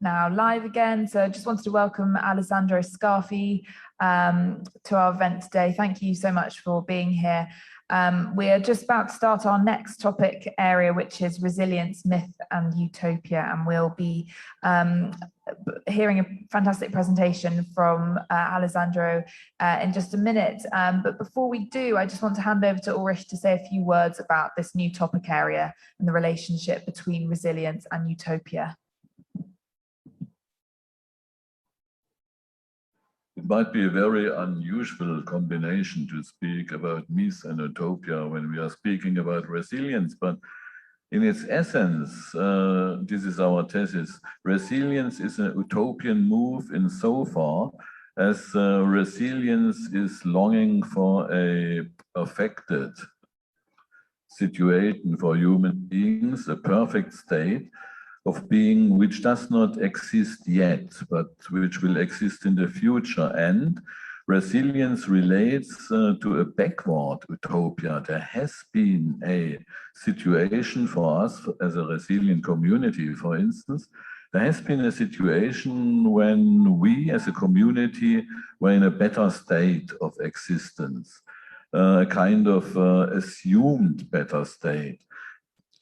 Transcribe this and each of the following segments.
now live again. So I just wanted to welcome Alessandro Scarfi to our event today. Thank you so much for being here. We are just about to start our next topic area, which is resilience, myth and utopia. And we'll be hearing a fantastic presentation from Alessandro in just a minute. But before we do, I just want to hand over to Ulrich to say a few words about this new topic area and the relationship between resilience and utopia. It might be a very unusual combination to speak about myth and utopia when we are speaking about resilience, but in its essence, this is our thesis. Resilience is a utopian move insofar as resilience is longing for a perfected situation for human beings, a perfect state of being which does not exist yet, but which will exist in the future. And resilience relates to a backward utopia. There has been a situation for us as a resilient community, for instance. There has been a situation when we as a community were in a better state of existence, a kind of assumed better state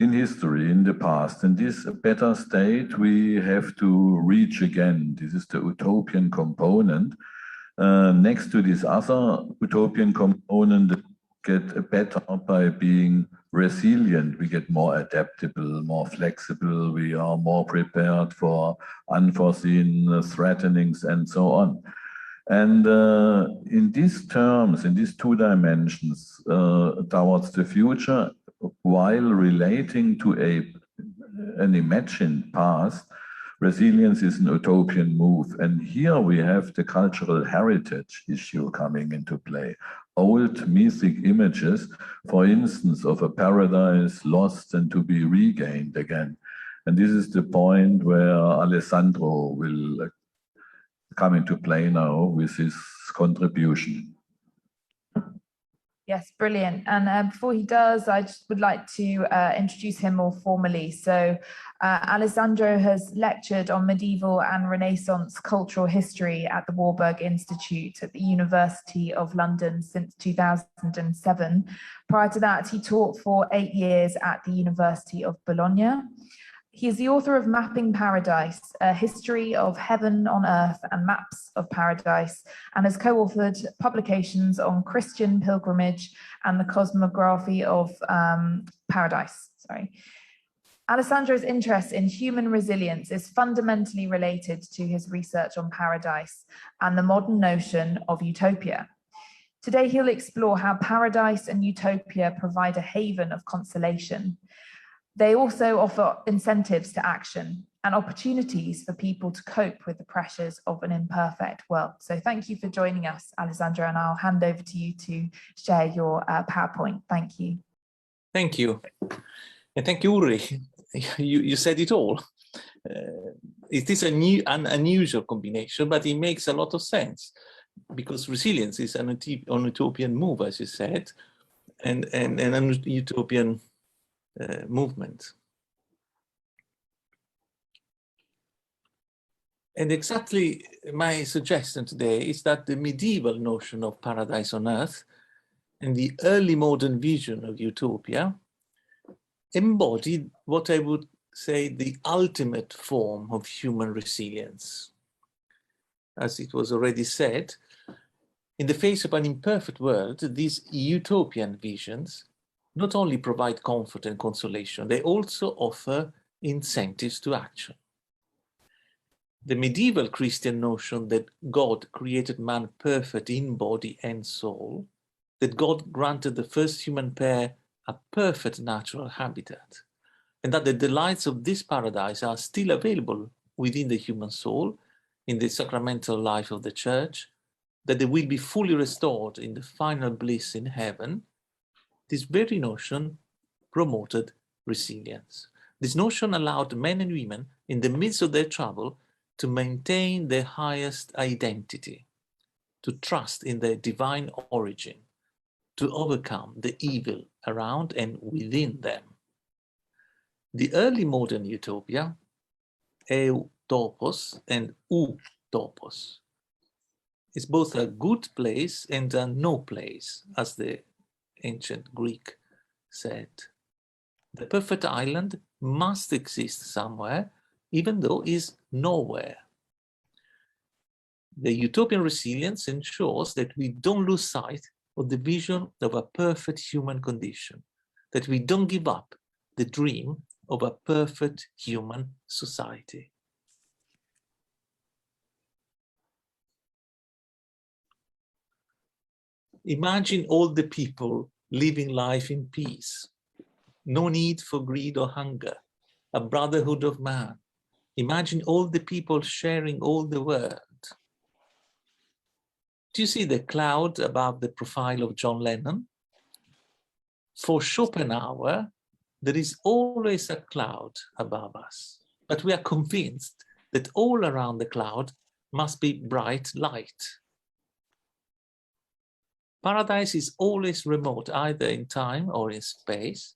in history, in the past. And this better state we have to reach again. This is the utopian component. Next to this other utopian component, get better by being resilient. We get more adaptable, more flexible. We are more prepared for unforeseen threatenings and so on. And in these terms, in these two dimensions towards the future, while relating to an imagined past, resilience is an utopian move. And here we have the cultural heritage issue coming into play. Old mythic images, for instance, of a paradise lost and to be regained again. And this is the point where Alessandro will come into play now with his contribution. Yes, brilliant. And before he does, I just would like to introduce him more formally. So Alessandro has lectured on medieval and Renaissance cultural history at the Warburg Institute at the University of London since 2007. Prior to that, he taught for 8 years at the University of Bologna. He is the author of Mapping Paradise, a history of heaven on earth and maps of paradise, and has co-authored publications on Christian pilgrimage and the cosmography of paradise. Alessandro's interest in human resilience is fundamentally related to his research on paradise and the modern notion of utopia. Today, he'll explore how paradise and utopia provide a haven of consolation. They also offer incentives to action and opportunities for people to cope with the pressures of an imperfect world. So thank you for joining us, Alessandro, and I'll hand over to you to share your PowerPoint. Thank you. Thank you. And thank you, Ulrich. You said it all. It is an unusual combination, but it makes a lot of sense because resilience is an utopian move, as you said, and an utopian movement. And exactly my suggestion today is that the medieval notion of paradise on earth and the early modern vision of utopia embodied what I would say the ultimate form of human resilience. As it was already said, in the face of an imperfect world, these utopian visions not only provide comfort and consolation, they also offer incentives to action. The medieval Christian notion that God created man perfect in body and soul, that God granted the first human pair a perfect natural habitat, and that the delights of this paradise are still available within the human soul, in the sacramental life of the Church, that they will be fully restored in the final bliss in heaven, this very notion promoted resilience. This notion allowed men and women in the midst of their trouble to maintain their highest identity, to trust in their divine origin, to overcome the evil around and within them. The early modern utopia, a topos and utopos. It's both a good place and a no place, as the ancient Greek said. The perfect island must exist somewhere, even though it's nowhere. The utopian resilience ensures that we don't lose sight of the vision of a perfect human condition, that we don't give up the dream of a perfect human society. Imagine all the people living life in peace, no need for greed or hunger, a brotherhood of man. Imagine all the people sharing all the world. Do you see the cloud above the profile of John Lennon? For Schopenhauer, there is always a cloud above us, but we are convinced that all around the cloud must be bright light. Paradise is always remote, either in time or in space,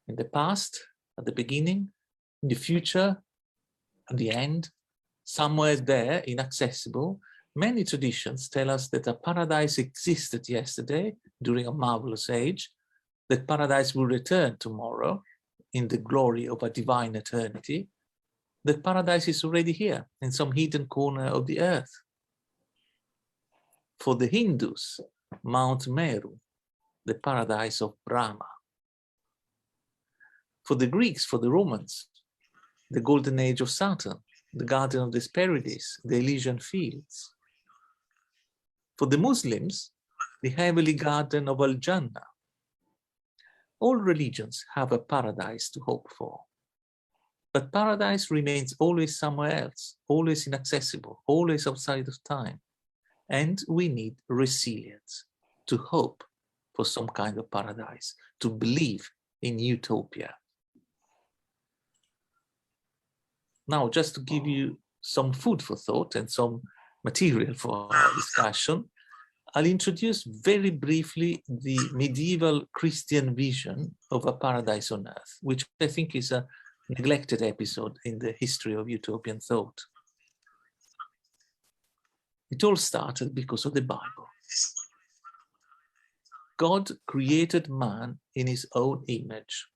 in the past, at the beginning, in the future, at the end, somewhere there, inaccessible. Many traditions tell us that a paradise existed yesterday during a marvelous age, that paradise will return tomorrow in the glory of a divine eternity, that paradise is already here in some hidden corner of the earth. For the Hindus, Mount Meru, the paradise of Brahma. For the Greeks, for the Romans, the golden age of Saturn, the garden of the Hesperides, the Elysian fields. For the Muslims, the heavenly garden of Al-Jannah. All religions have a paradise to hope for. But paradise remains always somewhere else, always inaccessible, always outside of time. And we need resilience to hope for some kind of paradise, to believe in utopia. Now, just to give you some food for thought and some material for our discussion, I'll introduce very briefly the medieval Christian vision of a paradise on earth, which I think is a neglected episode in the history of utopian thought. It all started because of the Bible. God created man in his own image,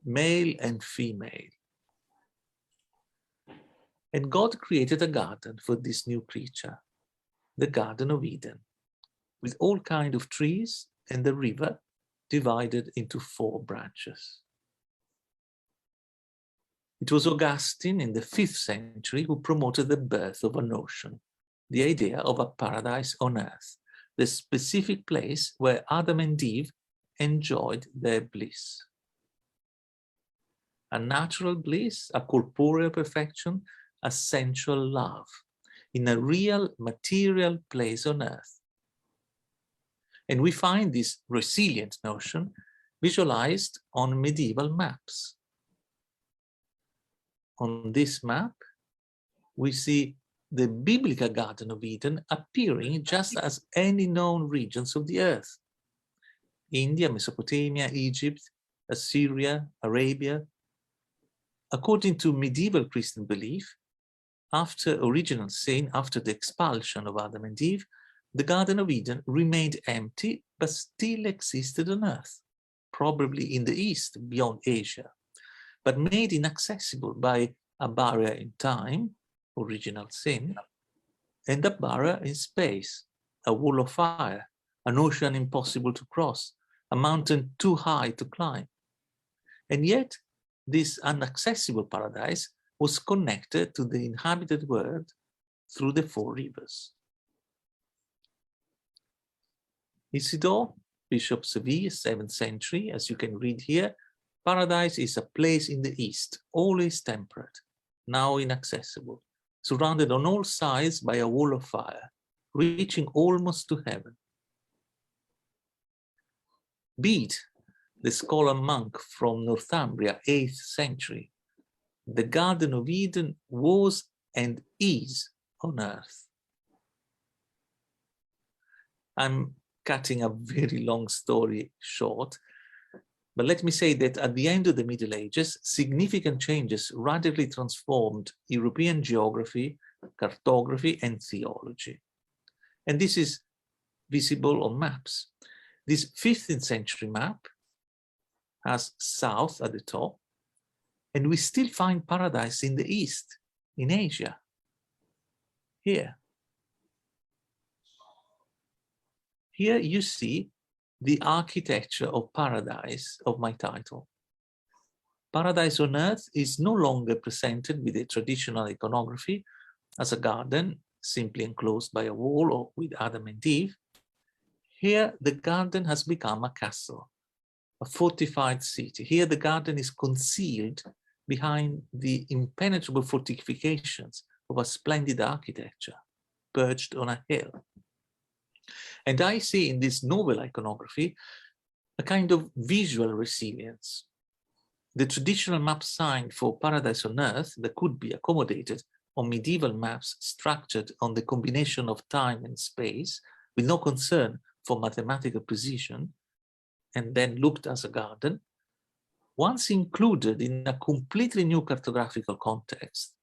male and female. And God created a garden for this new creature, the Garden of Eden, with all kinds of trees and the river divided into 4 branches. It was Augustine in the 5th century who promoted the birth of a notion, the idea of a paradise on earth, the specific place where Adam and Eve enjoyed their bliss. A natural bliss, a corporeal perfection, a sensual love, in a real material place on earth. And we find this resilient notion visualized on medieval maps. On this map, we see the biblical Garden of Eden appearing just as any known regions of the earth. India, Mesopotamia, Egypt, Assyria, Arabia. According to medieval Christian belief, after original sin, after the expulsion of Adam and Eve, the Garden of Eden remained empty, but still existed on earth, probably in the east, beyond Asia, but made inaccessible by a barrier in time, original sin, and a barrier in space, a wall of fire, an ocean impossible to cross, a mountain too high to climb. And yet, this inaccessible paradise was connected to the inhabited world through the 4 rivers. Isidore, Bishop of Seville, 7th century, as you can read here, paradise is a place in the east, always temperate, now inaccessible, surrounded on all sides by a wall of fire, reaching almost to heaven. Bede, the scholar monk from Northumbria, 8th century, the Garden of Eden was and is on earth. I'm cutting a very long story short. But let me say that at the end of the Middle Ages, significant changes radically transformed European geography, cartography, and theology. And this is visible on maps. This 15th century map has south at the top, and we still find paradise in the east, in Asia, here. Here you see the architecture of paradise of my title. Paradise on Earth is no longer presented with a traditional iconography as a garden simply enclosed by a wall or with Adam and Eve. Here the garden has become a castle, a fortified city. Here the garden is concealed behind the impenetrable fortifications of a splendid architecture perched on a hill. And I see in this novel iconography a kind of visual resilience. The traditional map sign for paradise on Earth that could be accommodated on medieval maps structured on the combination of time and space with no concern for mathematical precision, and then looked as a garden, once included in a completely new cartographical context,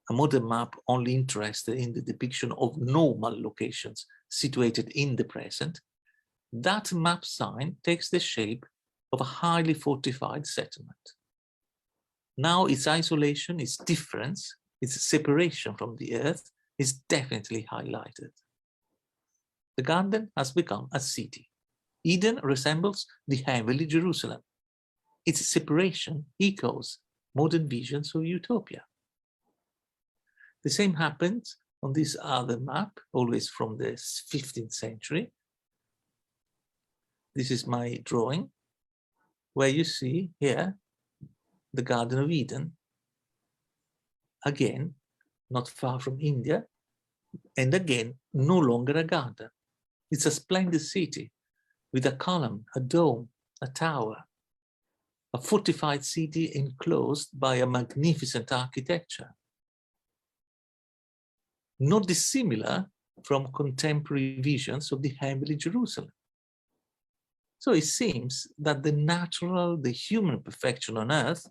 a modern map only interested in the depiction of normal locations situated in the present, that map sign takes the shape of a highly fortified settlement. Now its isolation, its difference, its separation from the earth is definitely highlighted. The garden has become a city. Eden resembles the heavenly Jerusalem. Its separation echoes modern visions of utopia. The same happens on this other map, always from the 15th century. This is my drawing, where you see here the Garden of Eden, again, not far from India, and again, no longer a garden. It's a splendid city with a column, a dome, a tower, a fortified city enclosed by a magnificent architecture, not dissimilar from contemporary visions of the heavenly Jerusalem. So it seems that the natural, the human perfection on earth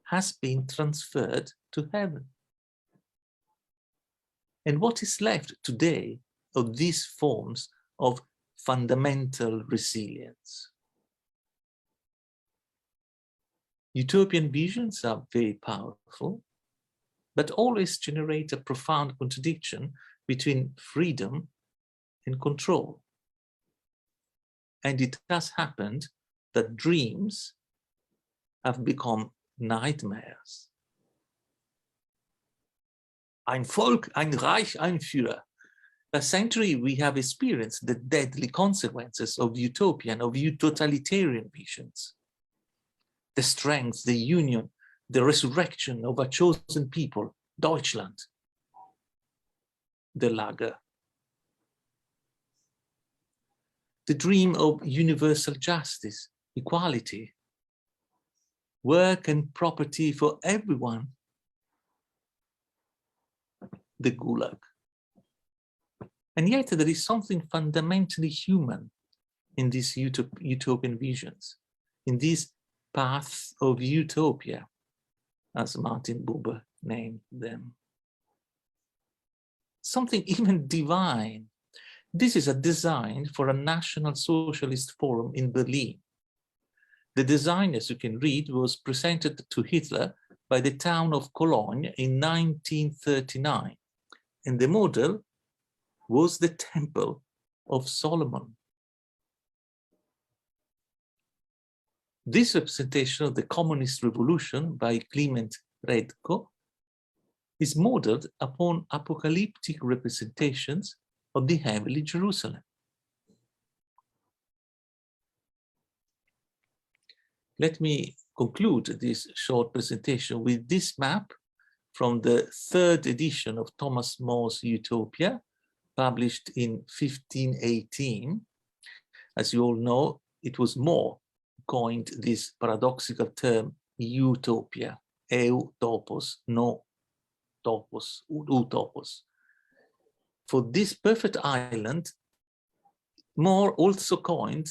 has been transferred to heaven. And what is left today of these forms of fundamental resilience? Utopian visions are very powerful, but always generate a profound contradiction between freedom and control. And it has happened that dreams have become nightmares. Ein Volk, ein Reich, ein Führer. For a century, we have experienced the deadly consequences of utopian, of totalitarian visions. The strength, the union, the resurrection of a chosen people, Deutschland, the Lager. The dream of universal justice, equality, work and property for everyone, the Gulag. And yet there is something fundamentally human in these utopian visions, in these paths of utopia, as Martin Buber named them. Something even divine. This is a design for a National Socialist Forum in Berlin. The design, as you can read, was presented to Hitler by the town of Cologne in 1939. And the model was the Temple of Solomon. This representation of the Communist Revolution by Clement Redko is modeled upon apocalyptic representations of the heavenly Jerusalem. Let me conclude this short presentation with this map from the 3rd edition of Thomas More's Utopia, published in 1518. As you all know, it was More who coined this paradoxical term utopia, eu topos, no topos, utopos. For this perfect island, More also coined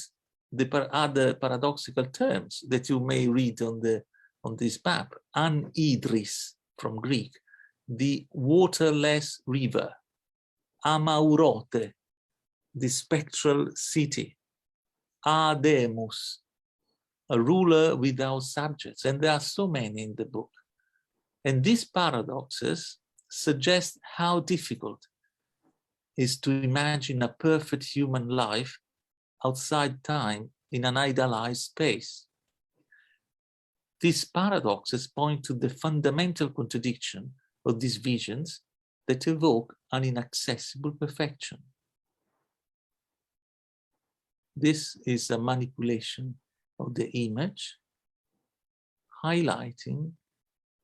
the other paradoxical terms that you may read on this map. Anhydris from Greek, the waterless river. Amaurote, the spectral city. Ademus, a ruler without subjects. And there are so many in the book. And these paradoxes suggest how difficult it is to imagine a perfect human life outside time in an idealized space. These paradoxes point to the fundamental contradiction of these visions that evoke an inaccessible perfection. This is a manipulation of the image, highlighting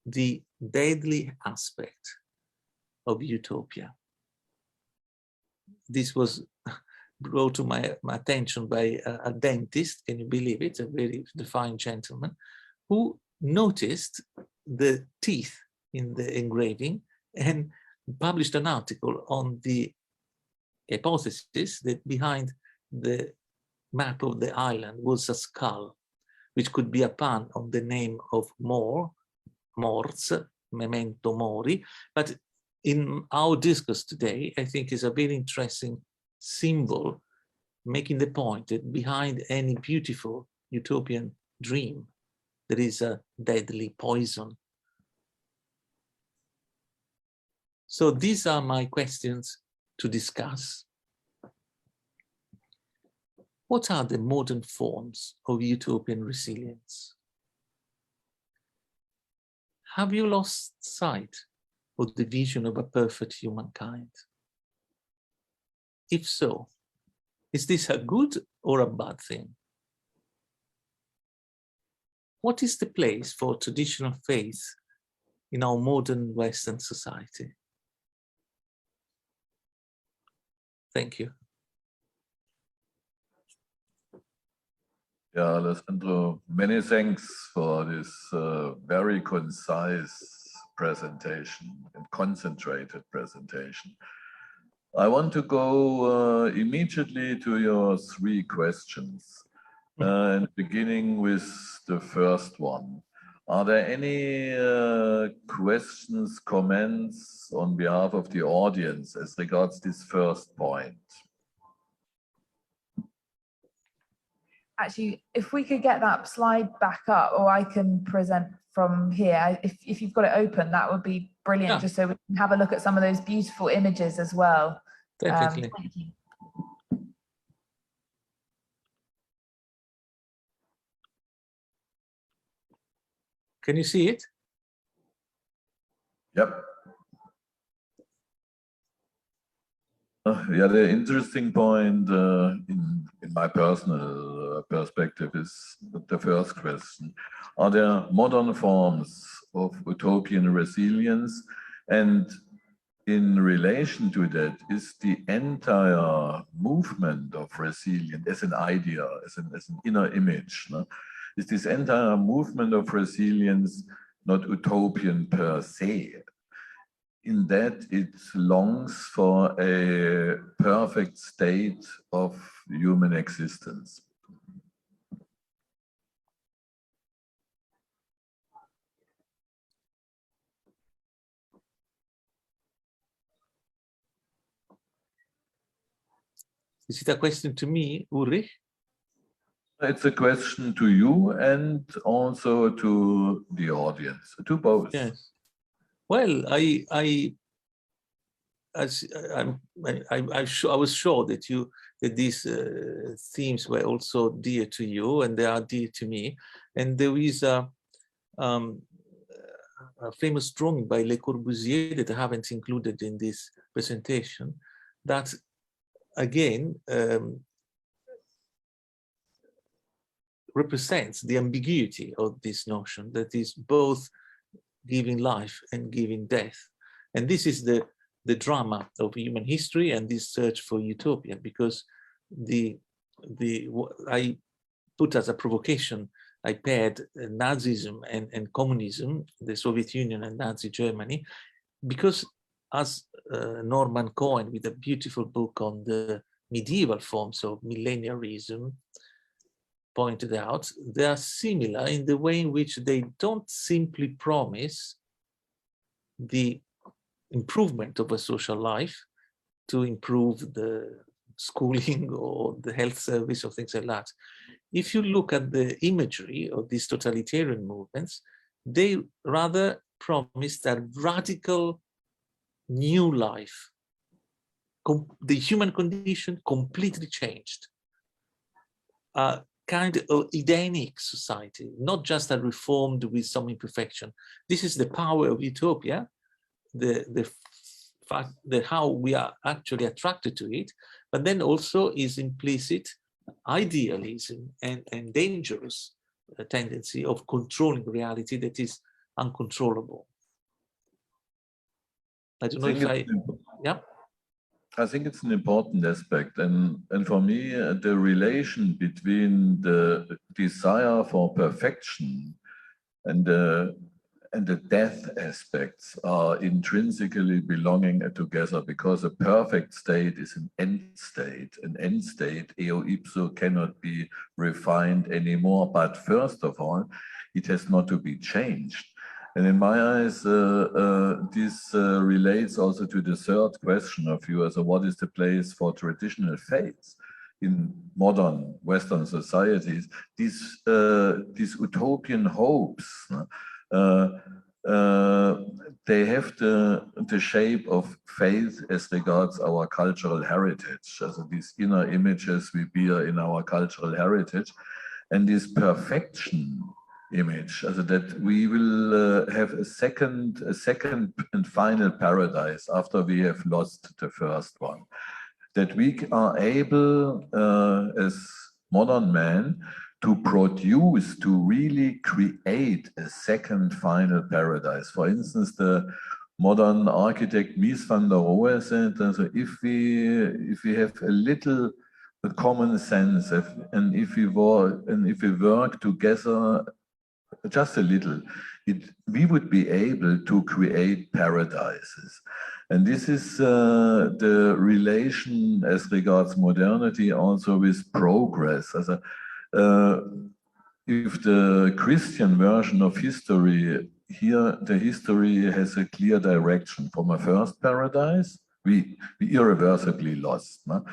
the deadly aspect of utopia. This was brought to my attention by a dentist, can you believe it, a very fine gentleman, who noticed the teeth in the engraving and published an article on the hypothesis that behind the map of the island was a skull, which could be a pun on the name of Mors, memento mori. But in our discourse today, I think is a very interesting symbol, making the point that behind any beautiful utopian dream, there is a deadly poison. So these are my questions to discuss. What are the modern forms of utopian resilience? Have you lost sight of the vision of a perfect humankind? If so, is this a good or a bad thing? What is the place for traditional faith in our modern Western society? Thank you. Yeah, Alessandro, many thanks for this very concise presentation and concentrated presentation. I want to go immediately to your three questions, and beginning with the first one. Are there any questions, comments on behalf of the audience as regards this first point? Actually, if we could get that slide back up, or I can present from here. If you've got it open, that would be brilliant, yeah. Just so we can have a look at some of those beautiful images as well. Definitely. Thank you. Can you see it? Yep. Yeah, the interesting point in my personal perspective is the first question. Are there modern forms of utopian resilience? And in relation to that, is the entire movement of resilience as an idea, as an inner image, no? Is this entire movement of resilience not utopian per se? In that it longs for a perfect state of human existence. Is it a question to me, Ulrich? It's a question to you and also to the audience, to both. Yes. Well, I was sure that these themes were also dear to you, and they are dear to me. And there is a famous drawing by Le Corbusier that I haven't included in this presentation, that again represents the ambiguity of this notion that is both giving life and giving death. And this is the drama of human history and this search for utopia, because I put as a provocation, I paired Nazism and communism, the Soviet Union and Nazi Germany, because as Norman Cohen, with a beautiful book on the medieval forms of millenarianism, pointed out, they are similar in the way in which they don't simply promise the improvement of a social life to improve the schooling or the health service or things like that. If you look at the imagery of these totalitarian movements, they rather promise that radical new life, the human condition completely changed, a kind of Edenic society, not just a reformed with some imperfection. This is the power of utopia, the fact that how we are actually attracted to it, but then also is implicit idealism and dangerous tendency of controlling reality that is uncontrollable. I don't know if yeah. I think it's an important aspect, and for me, the relation between the desire for perfection and the death aspects are intrinsically belonging together, because a perfect state is an end state. An end state, eo ipso, cannot be refined anymore. But first of all, it has not to be changed. And in my eyes, this relates also to the third question of yours. So what is the place for traditional faiths in modern Western societies? These utopian hopes, they have the shape of faith as regards our cultural heritage. So these inner images we bear in our cultural heritage, and this perfection image, also that we will have a second and final paradise after we have lost the first one. That we are able, as modern men, to produce, to really create a second final paradise. For instance, the modern architect Mies van der Rohe said, so if we have a little common sense, and if we work together just a little, we would be able to create paradises. And this is the relation as regards modernity also with progress. As if the Christian version of history, here the history has a clear direction. From a first paradise, we irreversibly lost, no?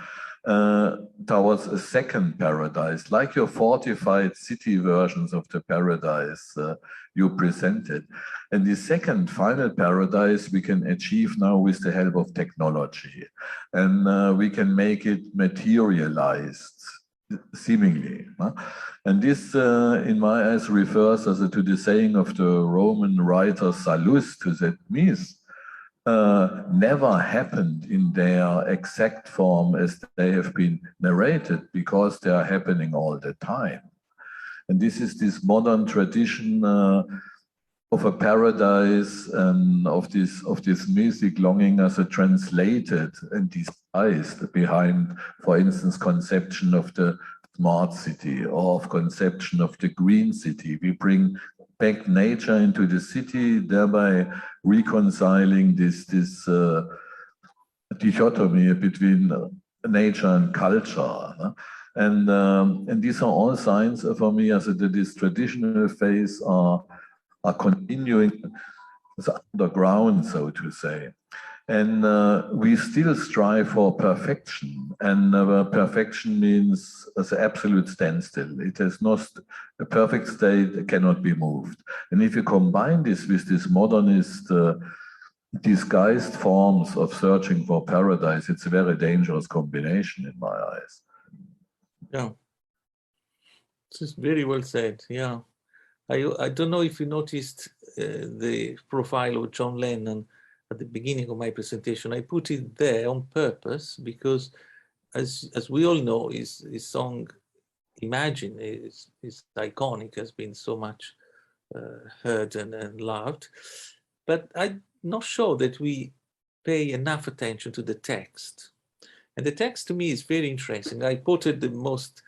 Towards a second paradise, like your fortified city versions of the paradise you presented. And the second final paradise we can achieve now with the help of technology. And we can make it materialized, seemingly. And this, in my eyes, refers also to the saying of the Roman writer Sallust, who said, "Mies never happened in their exact form as they have been narrated, because they are happening all the time." And this is this modern tradition of a paradise and of this mythic longing as a translated and disguised behind, for instance, conception of the smart city or of conception of the green city. We bring back nature into the city, thereby reconciling this dichotomy between nature and culture. And these are all signs for me as that this traditional faiths are continuing underground, so to say. And we still strive for perfection, and perfection means as an absolute standstill. It has not, a perfect state cannot be moved. And if you combine this with this modernist disguised forms of searching for paradise, it's a very dangerous combination in my eyes. Yeah, this is very well said. Yeah, I don't know if you noticed the profile of John Lennon at the beginning of my presentation. I put it there on purpose because, as we all know, his song Imagine is iconic, has been so much heard and loved. But I'm not sure that we pay enough attention to the text. And the text to me is very interesting. I quoted the most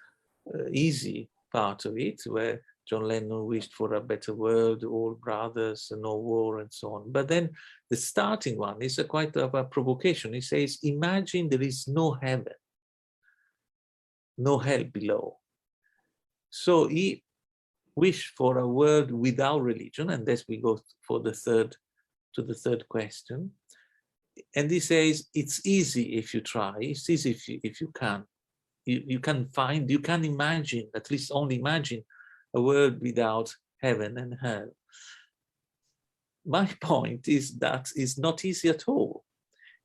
easy part of it, where John Lennon wished for a better world, all brothers, no war, and so on. But then the starting one is quite of a provocation. He says, imagine there is no heaven, no hell below. So he wished for a world without religion, and thus we go for the third question. And he says, it's easy if you try, it's easy if you can. You can imagine, at least only imagine, a world without heaven and hell. My point is that it's not easy at all,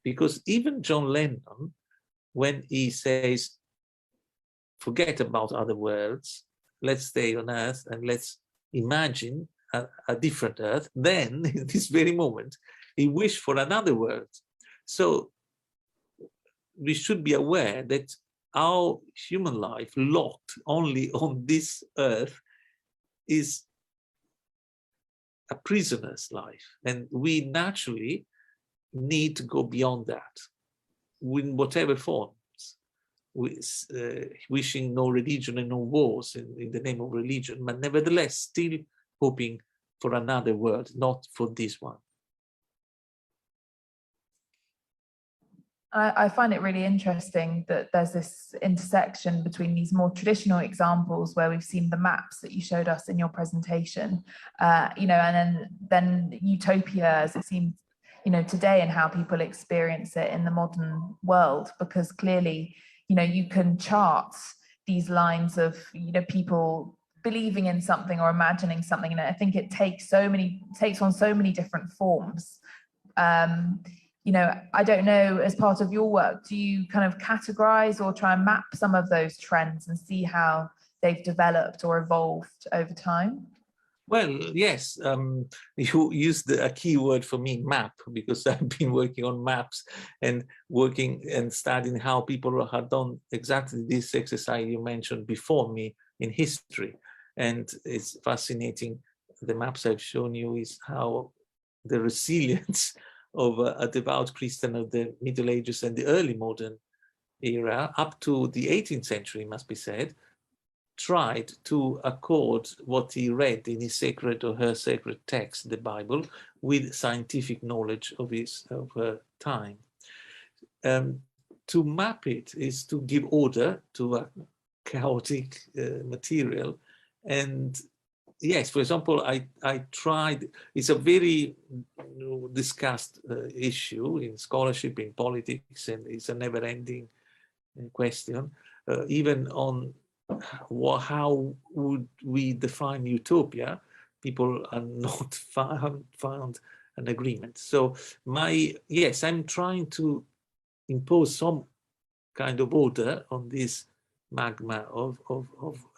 because even John Lennon, when he says, forget about other worlds, let's stay on Earth and let's imagine a different Earth, then in this very moment, he wished for another world. So we should be aware that our human life locked only on this Earth is a prisoner's life, and we naturally need to go beyond that in whatever forms, wishing no religion and no wars in the name of religion, but nevertheless still hoping for another world, not for this one. I find it really interesting that there's this intersection between these more traditional examples where we've seen the maps that you showed us in your presentation, you know, and then utopia as it seems, you know, today, and how people experience it in the modern world, because clearly, you know, you can chart these lines of, you know, people believing in something or imagining something, and I think it takes on so many different forms. You know, I don't know, as part of your work, do you kind of categorize or try and map some of those trends and see how they've developed or evolved over time? Well, yes, you used a key word for me, map, because I've been working on maps and working and studying how people have done exactly this exercise you mentioned before me in history. And it's fascinating. The maps I've shown you is how the resilience of a devout Christian of the Middle Ages and the early modern era, up to the 18th century, must be said, tried to accord what he read in his sacred or her sacred text, the Bible, with scientific knowledge of her time. To map it is to give order to a chaotic material. And yes, for example, I tried, it's a very discussed issue in scholarship, in politics, and it's a never-ending question, even on how would we define utopia. People are not haven't found an agreement. So yes, I'm trying to impose some kind of order on this magma of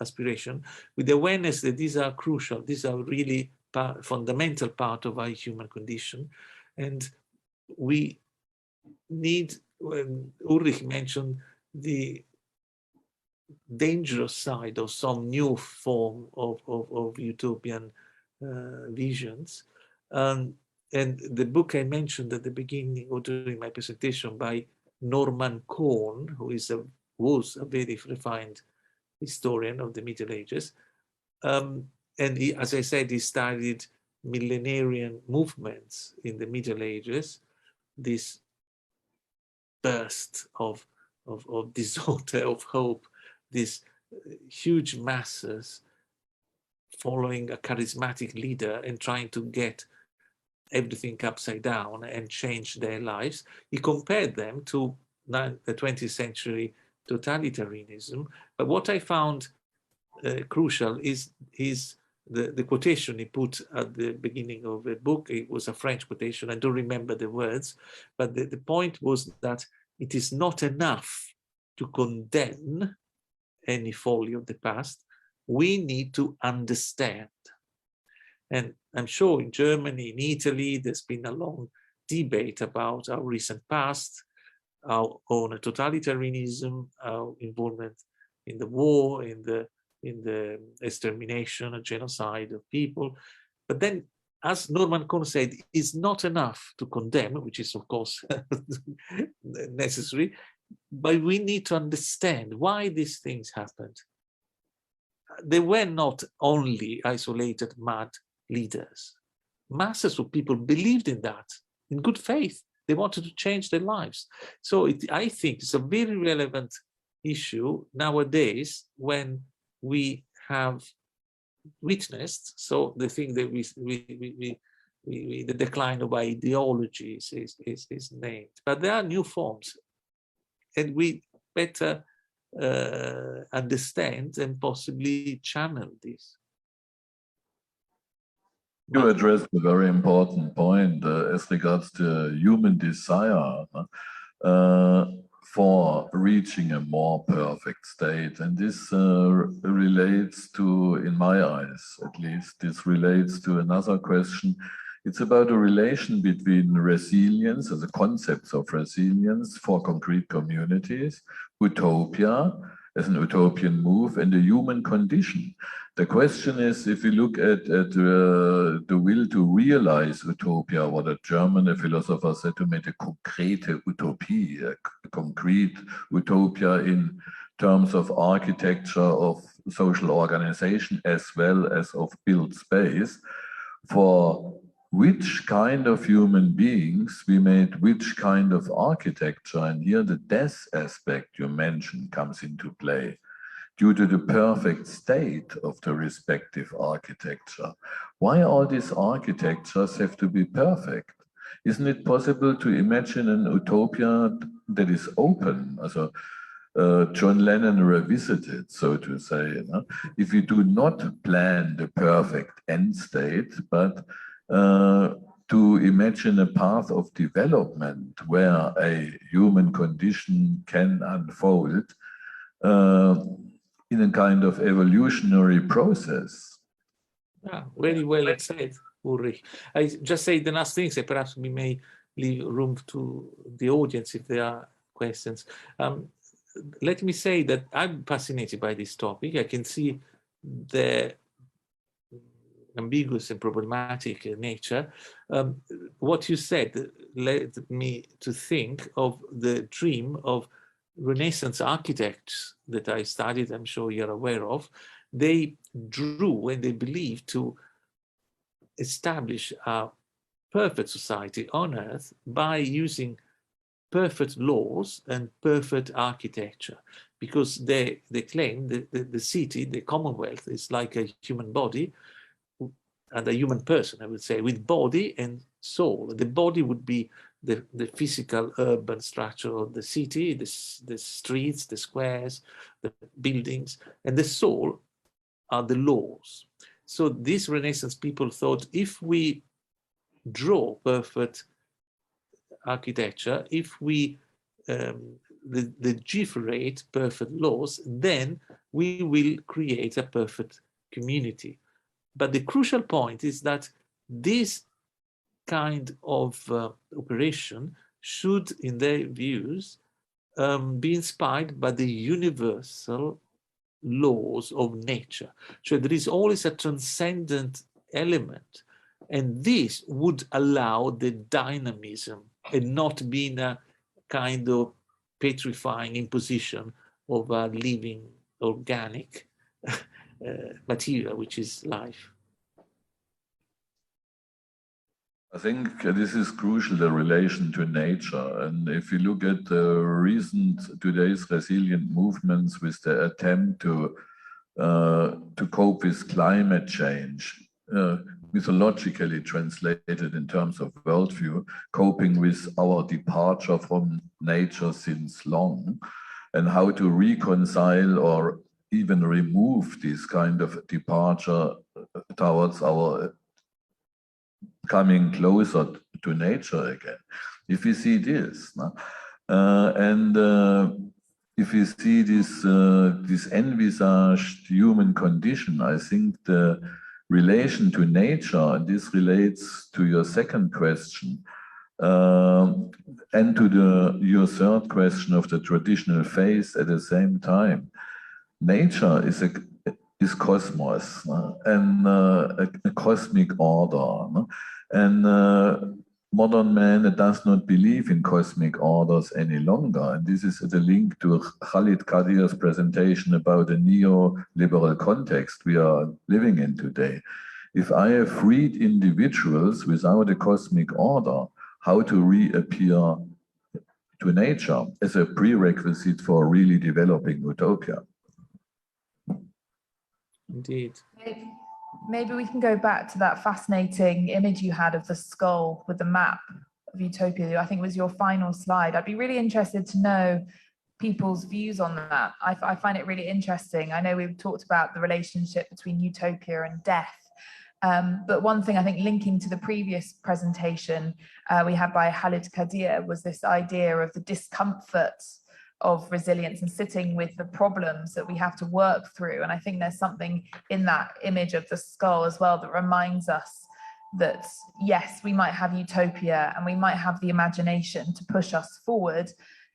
aspiration, with the awareness that these are crucial, these are really fundamental part of our human condition. And we need, when Ulrich mentioned the dangerous side of some new form of utopian visions, and the book I mentioned at the beginning or during my presentation by Norman Cohn, who was a very refined historian of the Middle Ages, and he, as I said, he studied millenarian movements in the Middle Ages, this burst of disorder, of hope, these huge masses following a charismatic leader and trying to get everything upside down and change their lives. He compared them to the 20th century totalitarianism. But what I found crucial is the quotation he put at the beginning of the book. It was a French quotation. I don't remember the words, but the point was that it is not enough to condemn any folly of the past. We need to understand. And I'm sure in Germany, in Italy, there's been a long debate about our recent past, our own totalitarianism, our involvement in the war, in the extermination and genocide of people. But then, as Norman Cohn said, it's not enough to condemn, which is of course necessary, but we need to understand why these things happened. They were not only isolated mad leaders. Masses of people believed in that, in good faith. They wanted to change their lives. So I think it's a very relevant issue nowadays when we have witnessed. So the thing that the decline of ideologies is named, but there are new forms, and we better understand and possibly channel this. You addressed a very important point as regards to human desire for reaching a more perfect state. And this relates to, in my eyes at least, this relates to another question. It's about a relation between resilience, or the concepts of resilience for concrete communities, utopia as an utopian move, and the human condition. The question is, if we look at the will to realize utopia, what a German philosopher said, to make a concrete utopie, a concrete utopia in terms of architecture, of social organization, as well as of built space, for which kind of human beings we made which kind of architecture. And here the death aspect you mentioned comes into play, due to the perfect state of the respective architecture. Why all these architectures have to be perfect? Isn't it possible to imagine an utopia that is open? Also, John Lennon revisited, so to say, you know? If you do not plan the perfect end state, but to imagine a path of development where a human condition can unfold in a kind of evolutionary process. Yeah, very well said, Ulrich. I just say the last thing, so perhaps we may leave room to the audience if there are questions. Let me say that I'm fascinated by this topic. I can see the ambiguous and problematic nature. What you said led me to think of the dream of Renaissance architects that I studied, I'm sure you're aware of. They drew and they believed to establish a perfect society on Earth by using perfect laws and perfect architecture, because they claim that the city, the Commonwealth, is like a human body and a human person, I would say, with body and soul. The body would be the physical urban structure of the city, the streets, the squares, the buildings, and the soul are the laws. So these Renaissance people thought, if we draw perfect architecture, if we legiferate perfect laws, then we will create a perfect community. But the crucial point is that this kind of operation should, in their views, be inspired by the universal laws of nature. So there is always a transcendent element, and this would allow the dynamism and not being a kind of petrifying imposition of a living organic material, which is life. I think this is crucial, the relation to nature. And if you look at the recent today's resilient movements with the attempt to cope with climate change, mythologically translated in terms of worldview, coping with our departure from nature since long, and how to reconcile or even remove this kind of departure towards our coming closer to nature again. If we see this, if we see this envisaged human condition, I think the relation to nature, and this relates to your second question, and to your third question of the traditional faith at the same time. Nature is cosmos and a cosmic order, and modern man does not believe in cosmic orders any longer. And this is the link to Khalid Qadir's presentation about the neoliberal context we are living in today. If I have freed individuals without a cosmic order, how to reappear to nature as a prerequisite for really developing utopia? Indeed. Maybe we can go back to that fascinating image you had of the skull with the map of Utopia. I think was your final slide. I'd be really interested to know people's views on that. I find it really interesting. I know we've talked about the relationship between utopia and death. But one thing I think linking to the previous presentation we had by Khalid Kadir was this idea of the discomfort of resilience and sitting with the problems that we have to work through. And I think there's something in that image of the skull as well that reminds us that, yes, we might have utopia and we might have the imagination to push us forward.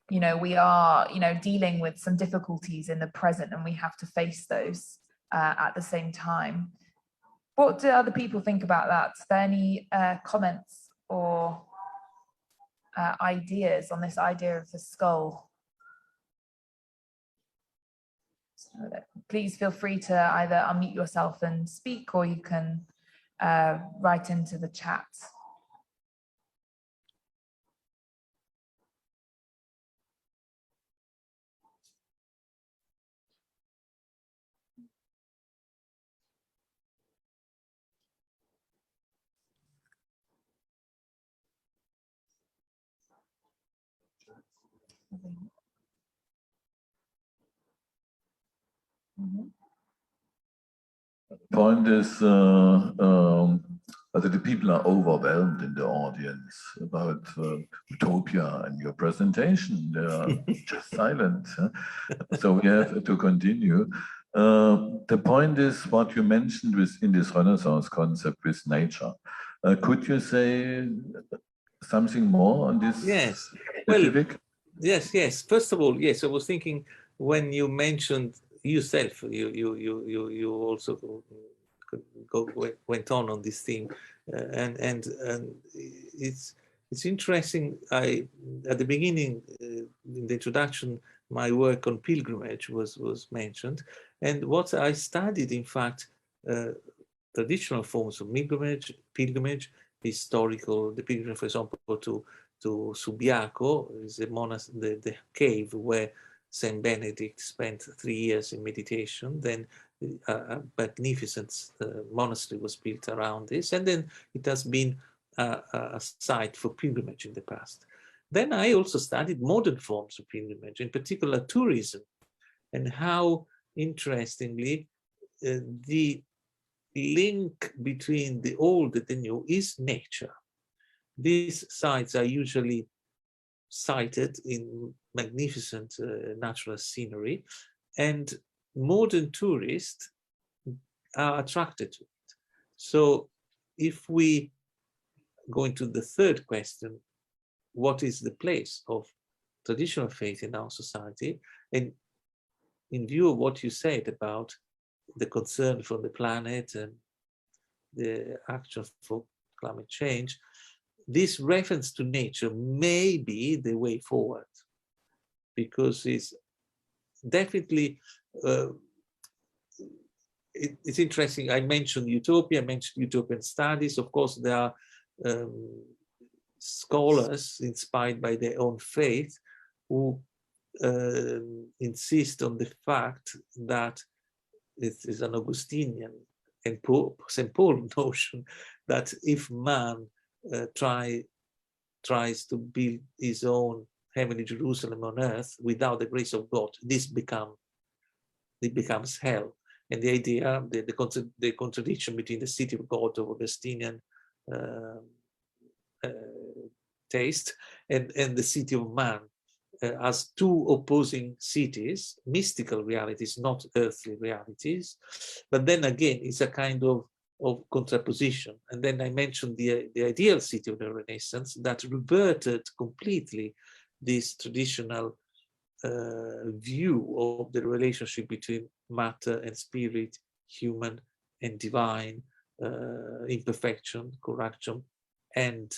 You know, we are, you know, dealing with some difficulties in the present and we have to face those at the same time. What do other people think about that? Are there any comments or ideas on this idea of the skull? Please feel free to either unmute yourself and speak, or you can write into the chat. Point is, the people are overwhelmed in the audience about utopia and your presentation. They are just silent. So we have to continue. The point is what you mentioned in this Renaissance concept with nature. Could you say something more on this? Yes. Specific? Well, yes. First of all, yes, I was thinking when you mentioned yourself, you also went on this theme, and it's interesting. At the beginning, in the introduction, my work on pilgrimage was mentioned, and what I studied, in fact, traditional forms of pilgrimage, historical, the pilgrimage, for example, to Subiaco, is the cave where Saint Benedict spent 3 years in meditation. Then a magnificent monastery was built around this, and then it has been a site for pilgrimage in the past. Then I also studied modern forms of pilgrimage, in particular tourism, and how, interestingly, the link between the old and the new is nature. These sites are usually sited in magnificent natural scenery, and modern tourists are attracted to it. So if we go into the third question, what is the place of traditional faith in our society? And in view of what you said about the concern for the planet and the action for climate change, this reference to nature may be the way forward, because it's definitely, it's interesting. I mentioned utopia, I mentioned utopian studies. Of course, there are scholars inspired by their own faith who insist on the fact that it is an Augustinian and St. Paul notion that if man tries to build his own heavenly Jerusalem on earth without the grace of God, it becomes hell. And the idea, the contradiction between the city of God of Augustinian taste and the city of man as two opposing cities, mystical realities, not earthly realities. But then again, it's a kind of contraposition. And then I mentioned the ideal city of the Renaissance that reverted completely this traditional view of the relationship between matter and spirit, human and divine, imperfection, corruption, and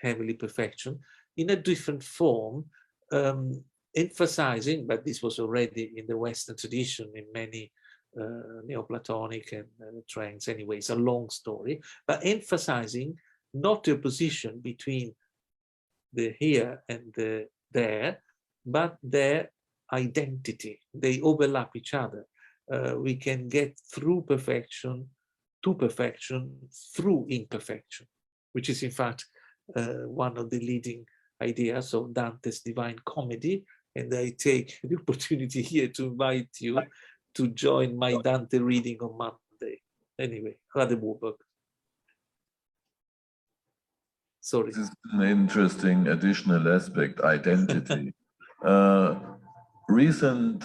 heavenly perfection, in a different form, emphasizing, but this was already in the Western tradition in many Neoplatonic and trends anyway, it's a long story, but emphasizing not the opposition between the here and the there, but their identity. They overlap each other. we can get through perfection to perfection through imperfection, which is in fact one of the leading ideas of Dante's Divine Comedy. And I take the opportunity here to invite you to join my Dante reading on Monday. Anyway, Rade Warburg. Sorry. This is an interesting additional aspect, identity. Recent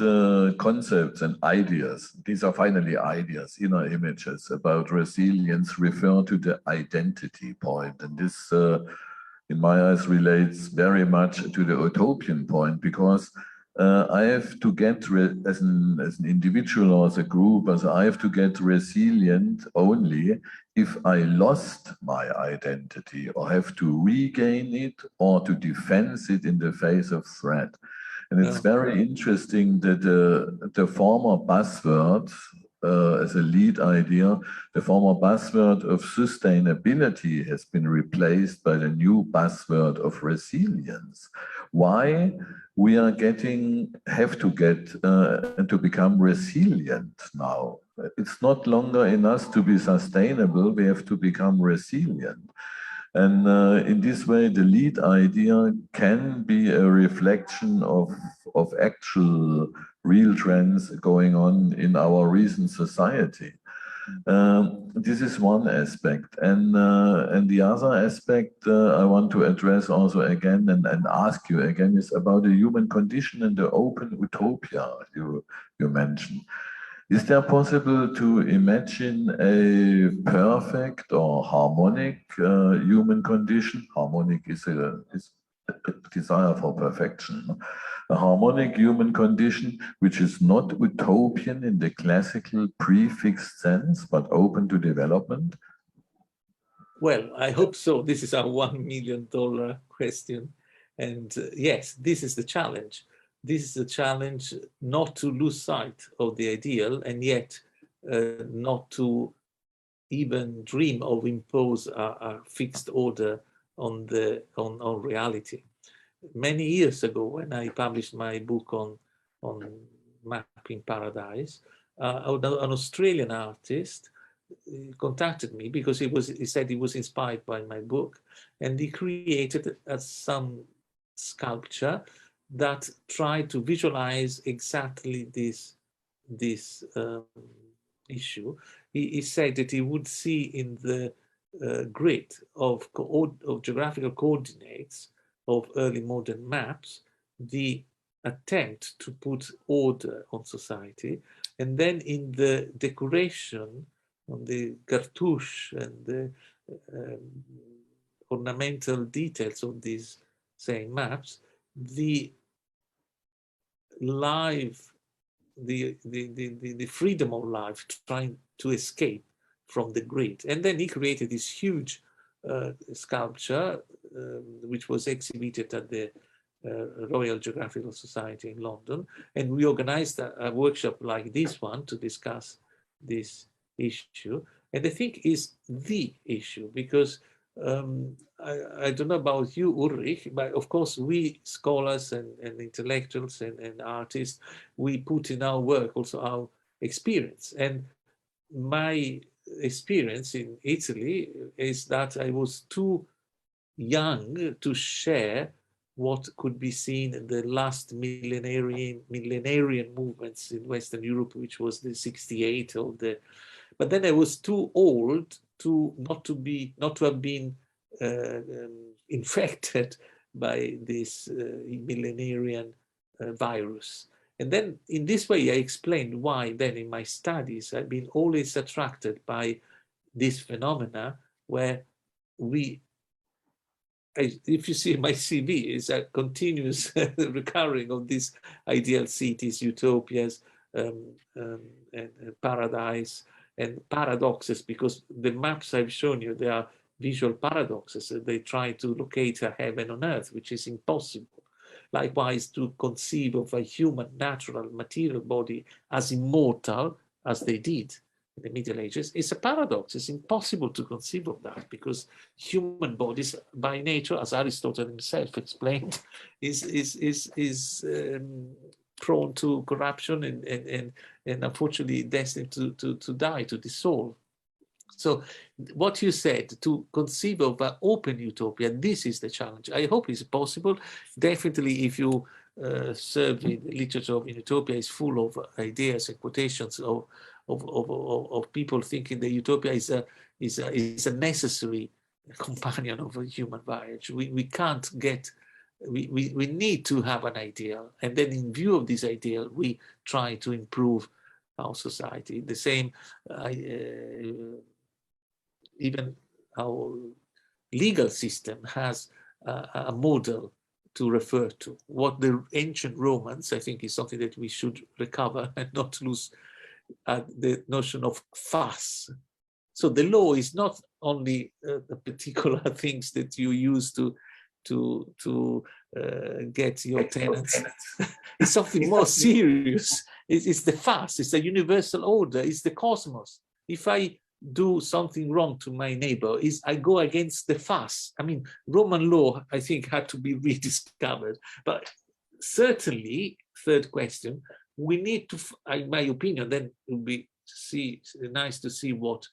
concepts and ideas, these are finally ideas, inner images about resilience refer to the identity point. And this, in my eyes, relates very much to the utopian point, because I have to get, as an individual or as a group, I have to get resilient only if I lost my identity or have to regain it or to defend it in the face of threat. And it's very interesting that the former buzzword, as a lead idea, the former buzzword of sustainability has been replaced by the new buzzword of resilience. Why? We are have to get to become resilient now. It's not longer in us to be sustainable, we have to become resilient. And in this way, the lead idea can be a reflection of actual real trends going on in our recent society. This is one aspect. And the other aspect I want to address also again and ask you again is about the human condition and the open utopia you mentioned. Is there possible to imagine a perfect or harmonic human condition? Harmonic is a desire for perfection. A harmonic human condition which is not utopian in the classical prefixed sense, but open to development? Well, I hope so. This is our $1 million question. And yes, this is the challenge. This is a challenge not to lose sight of the ideal and yet not to even dream of impose a fixed order on reality. Many years ago, when I published my book on mapping paradise, an Australian artist contacted me because he said he was inspired by my book, and he created some sculpture that tried to visualize exactly this issue. He said that he would see in the grid of geographical coordinates of early modern maps the attempt to put order on society, and then in the decoration on the cartouche and the ornamental details of these same maps, the freedom of life trying to escape from the grid. And then he created this huge sculpture, which was exhibited at the Royal Geographical Society in London. And we organized a workshop like this one to discuss this issue. And I think is the issue, because I don't know about you, Ulrich, but of course we scholars and intellectuals and artists, we put in our work also our experience. And my experience in Italy is that I was too young to share what could be seen in the last millenarian movements in Western Europe, which was the 68 of the, but then I was too old to not to have been infected by this millenarian virus. And then in this way, I explained why then in my studies, I've been always attracted by this phenomena where if you see my CV, is a continuous recurring of these ideal cities, utopias, and paradise, and paradoxes, because the maps I've shown you, they are visual paradoxes. They try to locate a heaven on earth, which is impossible. Likewise, to conceive of a human, natural, material body as immortal as they did in the Middle Ages is a paradox. It's impossible to conceive of that, because human bodies by nature, as Aristotle himself explained, is prone to corruption and unfortunately destined to die, to dissolve. So what you said, to conceive of an open utopia, this is the challenge. I hope it's possible. Definitely, if you survey the literature of utopia, is full of ideas and quotations of people thinking that utopia is a necessary companion of a human voyage. We can't get, we need to have an ideal, and then in view of this ideal, we try to improve our society. The same, even our legal system has a model to refer to. What the ancient Romans, I think, is something that we should recover and not lose the notion of fuss. So the law is not only the particular things that you use to get your tenants. It's something more serious. It's the fuss. It's the universal order. It's the cosmos. If I do something wrong to my neighbor, I go against the fuss. I mean, Roman law, I think, had to be rediscovered. But certainly, third question, we need to, in my opinion, then it would be nice to see what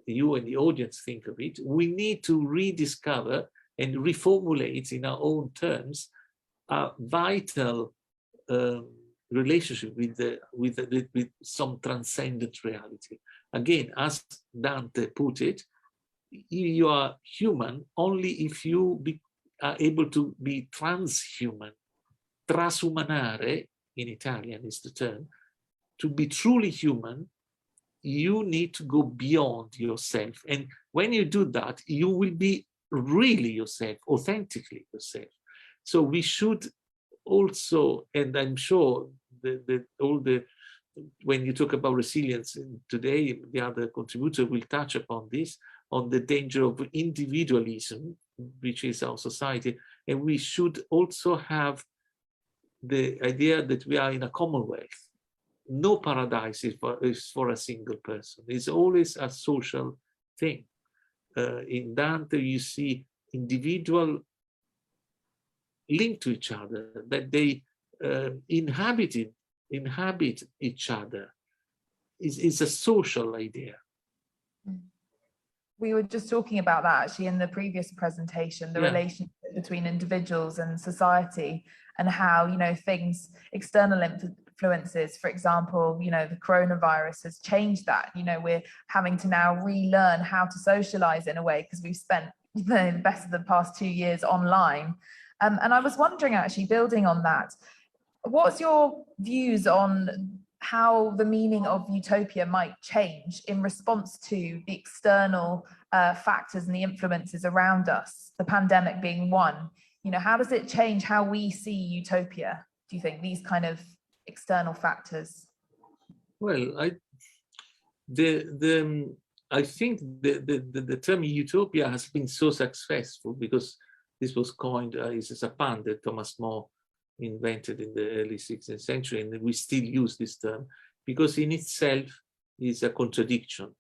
you and the audience think of it. We need to rediscover and reformulate in our own terms a vital relationship with some transcendent reality. Again, as Dante put it, you are human only if you are able to be transhuman. Trasumanare, in Italian is the term. To be truly human, you need to go beyond yourself. And when you do that, you will be really yourself, authentically yourself. So we should also, and I'm sure when you talk about resilience today, the other contributor will touch upon this, on the danger of individualism, which is our society. And we should also have the idea that we are in a commonwealth. No paradise is for a single person. It's always a social thing. In Dante, you see individual linked to each other, that they inhabit each other. It's a social idea. We were just talking about that actually in the previous presentation, the relationship between individuals and society, and how, you know, things, external influences, for example, you know, the coronavirus has changed that. You know, we're having to now relearn how to socialize in a way because we've spent the best of the past 2 years online. And I was wondering, actually, building on that, what's your views on how the meaning of utopia might change in response to the external factors and the influences around us, the pandemic being one? You know, how does it change how we see utopia, do you think, these kind of external factors? Well, I think the term utopia has been so successful because this was coined as a pun that Thomas More invented in the early 16th century, and we still use this term because in itself is a contradiction.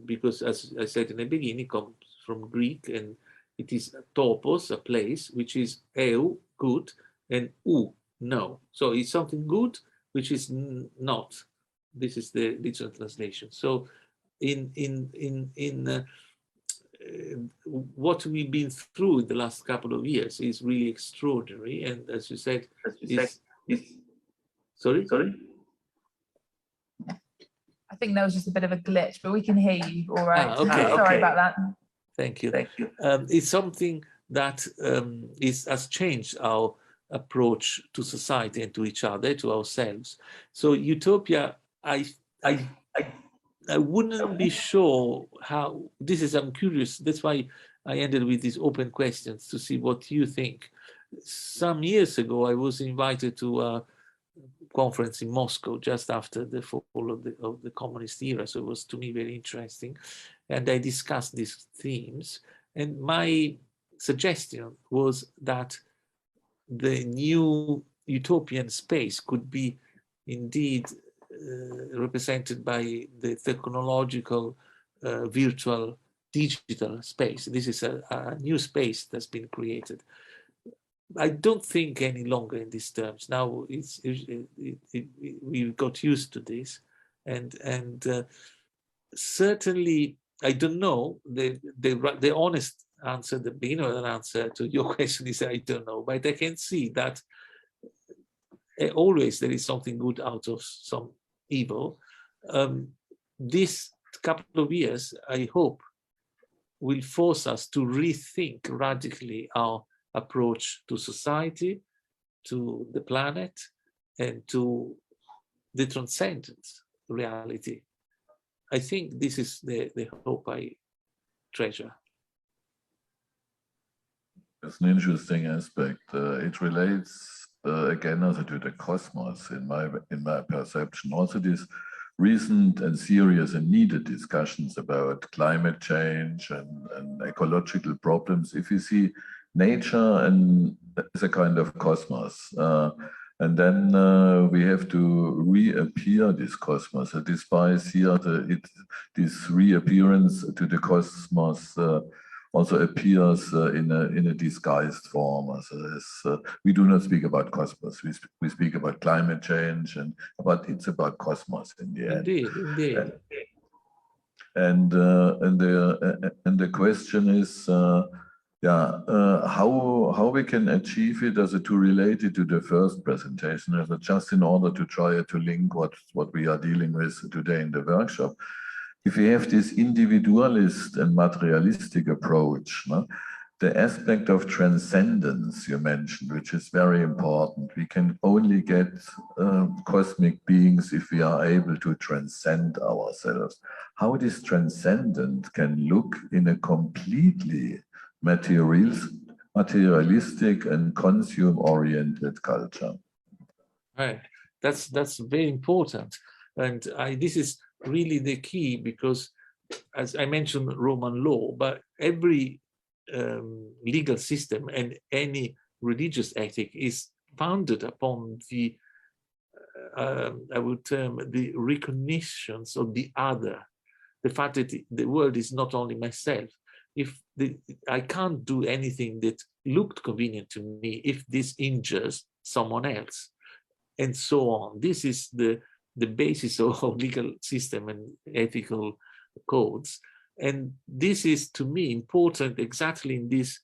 Because, as I said in the beginning, it comes from Greek, and it is topos, a place, which is eu, good, and ou, no. So it's something good, which is not. This is the literal translation. So what we've been through in the last couple of years is really extraordinary. And as you said, sorry? I think there was just a bit of a glitch, but we can hear you all right. Okay. Sorry about that. Thank you. It's something that has changed our approach to society and to each other, to ourselves. So utopia, I wouldn't be sure how, I'm curious, that's why I ended with these open questions to see what you think. Some years ago, I was invited to a conference in Moscow just after the fall of the communist era. So it was, to me, very interesting. And I discussed these themes. And my suggestion was that the new utopian space could be indeed represented by the technological, virtual, digital space. This is a new space that's been created. I don't think any longer in these terms. Now we got used to this, and certainly I don't know. The honest answer, the beginner answer to your question is I don't know, but I can see that always there is something good out of some evil. This couple of years, I hope, will force us to rethink radically our approach to society, to the planet, and to the transcendent reality. I think this is the hope I treasure. It's an interesting aspect. It relates again also to the cosmos in my perception. Also, this recent and serious and needed discussions about climate change and ecological problems. If you see nature and as a kind of cosmos, and then we have to reappear this cosmos. Despite here, this reappearance to the cosmos also appears in a disguised form. We do not speak about cosmos. We speak about climate change, but it's about cosmos in the end. Indeed. And the question is, how we can achieve it to relate it to the first presentation, just in order to try to link what we are dealing with today in the workshop. If we have this individualist and materialistic approach, the aspect of transcendence you mentioned, which is very important, we can only get cosmic beings if we are able to transcend ourselves. How this transcendent can look in a completely materialistic and consume-oriented culture. Right, that's very important, and this is really the key, because as I mentioned Roman law, but every legal system and any religious ethic is founded upon the I would term the recognitions of the other, the fact that the world is not only myself. I can't do anything that looked convenient to me if this injures someone else, and so on. This is the basis of legal system and ethical codes. And this is, to me, important exactly in this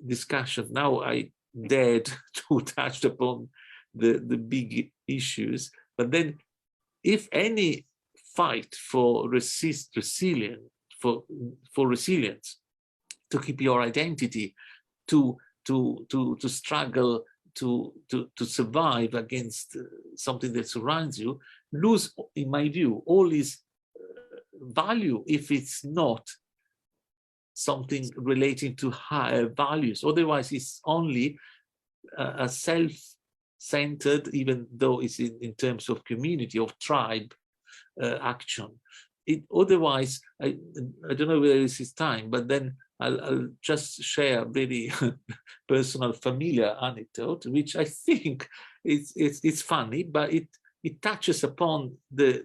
discussion. Now I dared to touch upon the big issues, but then if any fight for resilience, to keep your identity, to struggle to survive against something that surrounds you, lose, in my view, all its value if it's not something relating to higher values. Otherwise, it's only a self-centered, even though it's in terms of community, of tribe action. Otherwise, I don't know whether this is time, but then I'll just share a very personal, familiar anecdote, which I think it's funny, but it touches upon the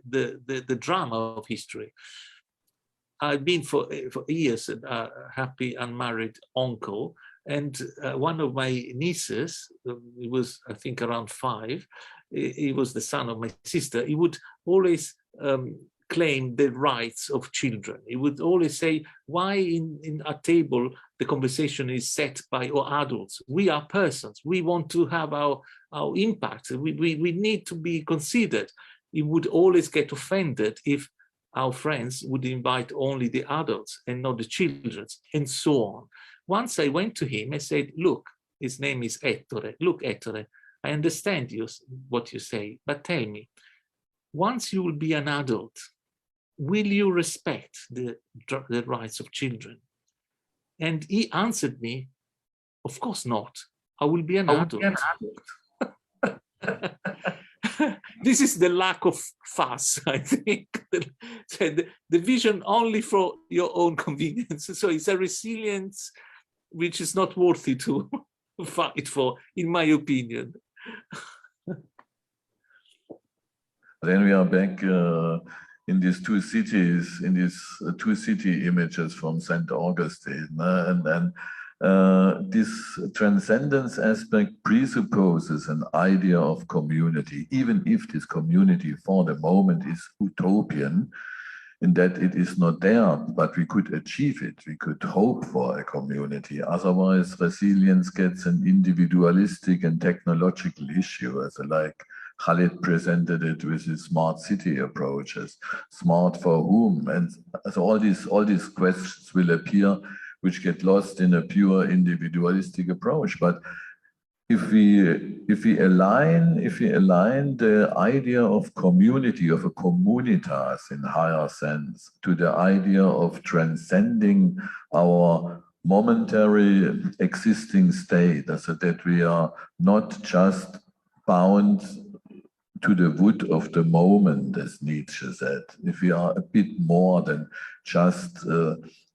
drama of history. I've been for years a happy unmarried uncle, and one of my nieces, he was I think around 5, he was the son of my sister. He would always claim the rights of children. He would always say, why in a table the conversation is set by adults? We are persons. We want to have our impact. We need to be considered. He would always get offended if our friends would invite only the adults and not the children, and so on. Once I went to him, I said, look, his name is Ettore. Look, Ettore, I understand what you say, but tell me, once you will be an adult, will you respect the rights of children? And he answered me, of course not. I will be an adult. This is the lack of fuss, I think. The vision only for your own convenience. So it's a resilience which is not worthy to fight for, in my opinion. Then we are back in these two cities, in these two city images from St. Augustine. And this transcendence aspect presupposes an idea of community, even if this community for the moment is utopian, in that it is not there, but we could achieve it. We could hope for a community. Otherwise, resilience gets an individualistic and technological issue, as like Khalid presented it with his smart city approaches. Smart for whom? And so all these questions will appear, which get lost in a pure individualistic approach. But if we align the idea of community, of a communitas in higher sense, to the idea of transcending our momentary existing state, so that we are not just bound to the wood of the moment, as Nietzsche said, if we are a bit more than just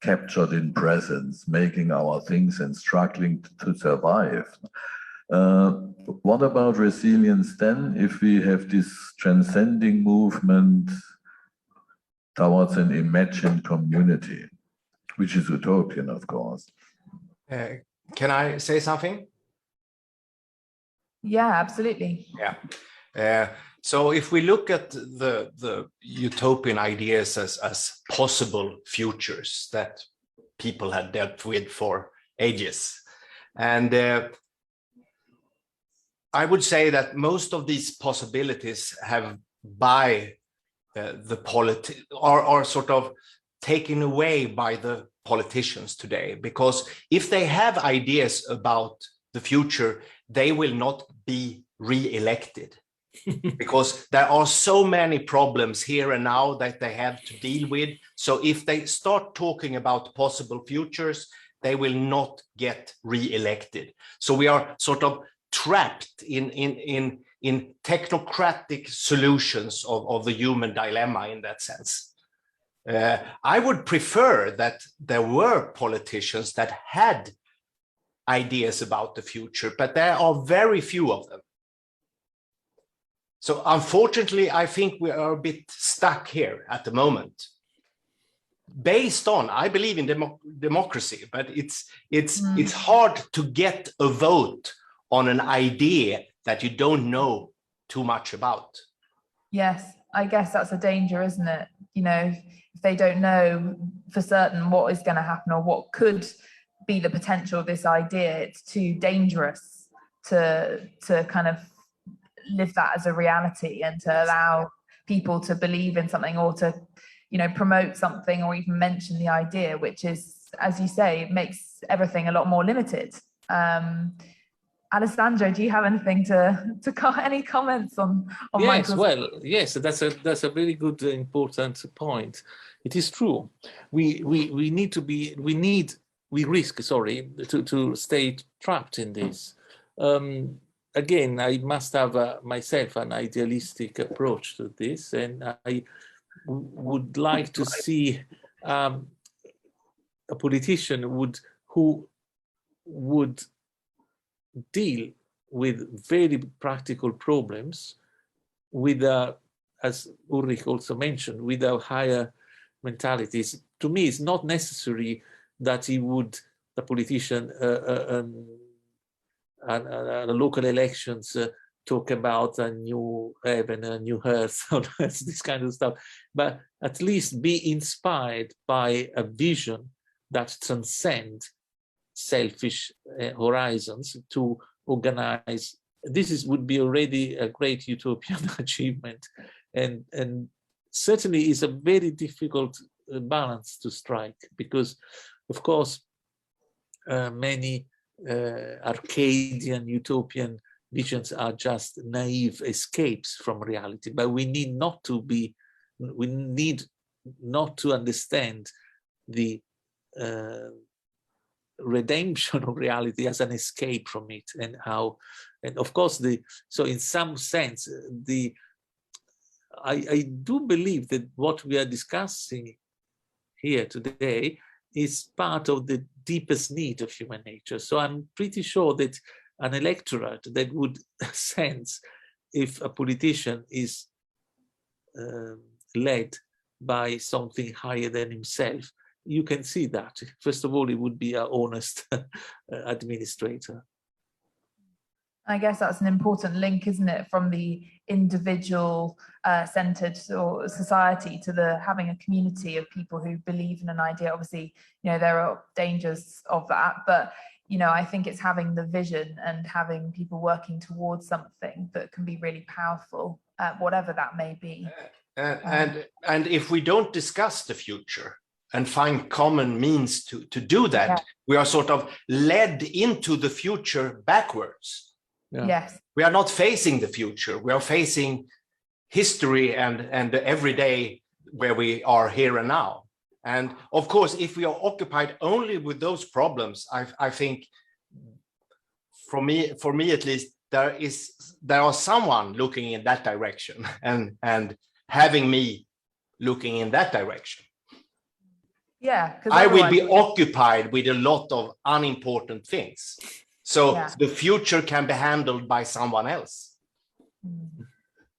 captured in presence, making our things and struggling to survive. What about resilience then, if we have this transcending movement towards an imagined community, which is utopian, of course? Can I say something? Yeah, absolutely. Yeah. So if we look at the utopian ideas as possible futures that people had dealt with for ages, and I would say that most of these possibilities have by are sort of taken away by the politicians today, because if they have ideas about the future, they will not be re-elected. Because there are so many problems here and now that they have to deal with. So if they start talking about possible futures, they will not get re-elected. So we are sort of trapped in technocratic solutions of the human dilemma in that sense. I would prefer that there were politicians that had ideas about the future, but there are very few of them. So unfortunately, I think we are a bit stuck here at the moment. Based on, I believe in democracy, but it's hard to get a vote on an idea that you don't know too much about. Yes, I guess that's a danger, isn't it? You know, if they don't know for certain what is going to happen or what could be the potential of this idea, it's too dangerous to kind of live that as a reality and to allow people to believe in something or to, you know, promote something or even mention the idea, which is, as you say, makes everything a lot more limited. Alessandro, do you have anything any comments on yes, Michael's? Well, yes, that's a very good important point. It is true. We risk to stay trapped in this. Again, I must have myself an idealistic approach to this, and I would like to see a politician who would deal with very practical problems with as Ulrich also mentioned, with a higher mentalities. To me, it's not necessary that the politician the local elections talk about a new heaven, a new earth, this kind of stuff, but at least be inspired by a vision that transcends selfish horizons to organize. This would be already a great utopian achievement, and certainly is a very difficult balance to strike, because of course many Arcadian utopian visions are just naive escapes from reality, but we need not to understand the redemption of reality as an escape from it, and of course so in some sense I do believe that what we are discussing here today is part of the deepest need of human nature. So I'm pretty sure that an electorate that would sense if a politician is led by something higher than himself you can see that. First of all, it would be an honest administrator. I guess that's an important link, isn't it, from the individual centered or society to the having a community of people who believe in an idea. Obviously, you know, there are dangers of that, but you know, I think it's having the vision and having people working towards something that can be really powerful, whatever that may be. And if we don't discuss the future and find common means to do that, yeah, we are sort of led into the future backwards. Yeah. Yes. We are not facing the future. We are facing history and the everyday where we are here and now. And of course, if we are occupied only with those problems, I think, for me at least, there are someone looking in that direction and having me looking in that direction. Yeah, I will be occupied with a lot of unimportant things. So yeah, the future can be handled by someone else.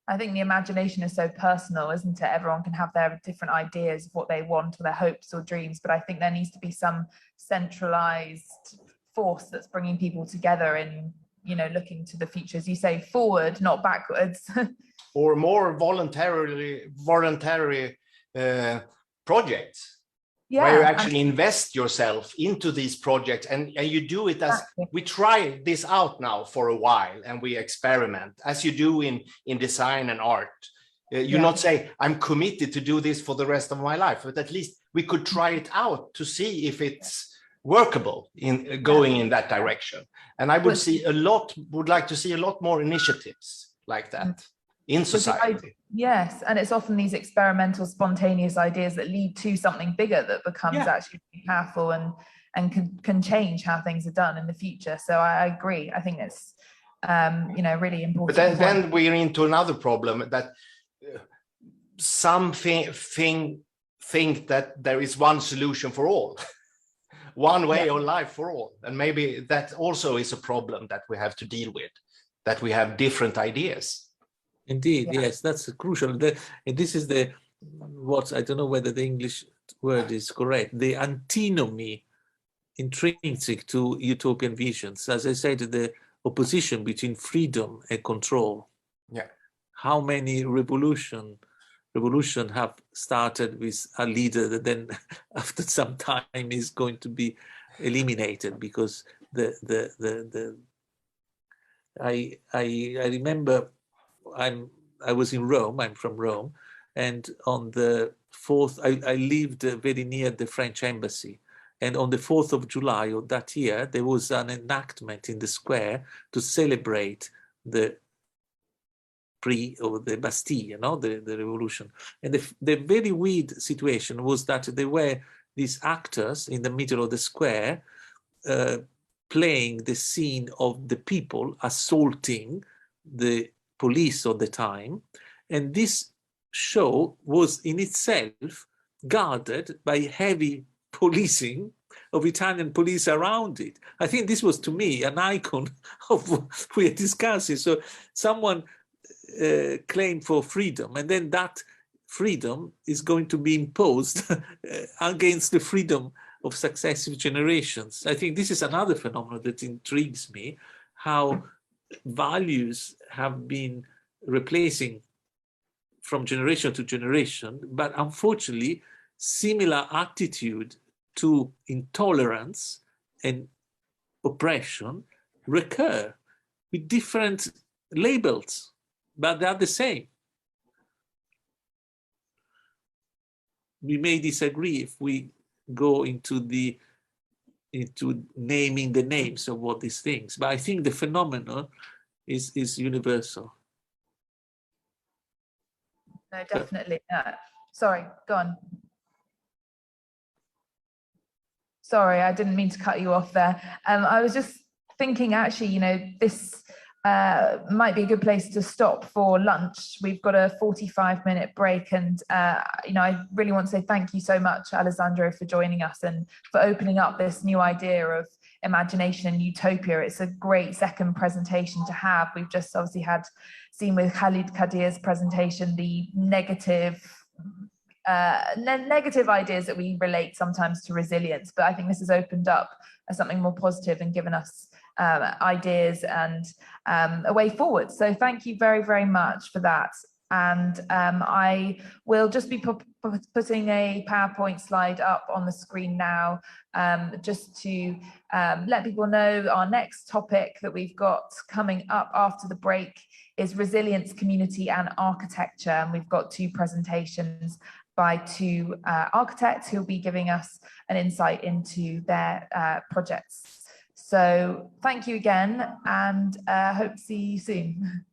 I think the imagination is so personal, isn't it? Everyone can have their different ideas of what they want or their hopes or dreams, but I think there needs to be some centralized force that's bringing people together in, you know, looking to the future, as you say, forward, not backwards. Or more voluntary projects. Yeah, where you actually invest yourself into these projects, and you do it as we try this out now for a while, and we experiment as you do in design and art. You not say, I'm committed to do this for the rest of my life, but at least we could try it out to see if it's workable in going in that direction. And I would like to see a lot more initiatives like that in society. Yes, and it's often these experimental, spontaneous ideas that lead to something bigger that becomes actually powerful and can change how things are done in the future. So I agree. I think it's you know, really important. But then we're into another problem that some think that there is one solution for all, one way of life for all, and maybe that also is a problem that we have to deal with, that we have different ideas. Indeed, yes, that's crucial. And this is what I don't know whether the English word is correct, the antinomy intrinsic to utopian visions. As I said, the opposition between freedom and control. Yeah. How many revolution have started with a leader that then after some time is going to be eliminated because I remember I was in Rome, I'm from Rome, and on the 4th, I lived very near the French embassy. And on the 4th of July of that year, there was an enactment in the square to celebrate the the Bastille, you know, the revolution. And the very weird situation was that there were these actors in the middle of the square playing the scene of the people assaulting the police of the time, and this show was in itself guarded by heavy policing of Italian police around it. I think this was, to me, an icon of what we are discussing. So someone claimed for freedom, and then that freedom is going to be imposed against the freedom of successive generations. I think this is another phenomenon that intrigues me, how values have been replacing from generation to generation, but unfortunately, similar attitude to intolerance and oppression recur with different labels, but they are the same. We may disagree if we go into naming the names of what these things, but I think the phenomenon is universal. No, definitely. Sorry, go on. Sorry, I didn't mean to cut you off there. I was just thinking, actually, you know, this might be a good place to stop for lunch. We've got a 45-minute break, and you know, I really want to say thank you so much, Alessandro, for joining us and for opening up this new idea of imagination and utopia. It's a great second presentation to have. We've just obviously seen with Khalid Kadir's presentation the negative negative ideas that we relate sometimes to resilience, but I think this has opened up something more positive and given us ideas and a way forward. So thank you very, very much for that. And I will just be putting a PowerPoint slide up on the screen now, just to let people know our next topic that we've got coming up after the break is resilience, community and architecture. And we've got two presentations by two architects who'll be giving us an insight into their projects. So thank you again, and hope to see you soon.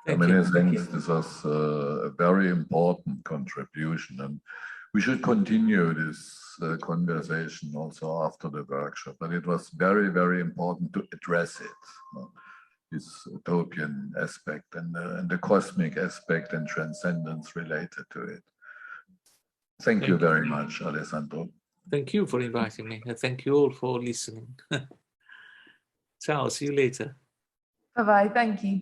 Many thanks. This was a very important contribution, and we should continue this conversation also after the workshop. But it was very, very important to address it, this utopian aspect and the cosmic aspect and transcendence related to it. Thank you very much, Alessandro. Thank you for inviting me. And thank you all for listening. Ciao, see you later. Bye-bye, thank you.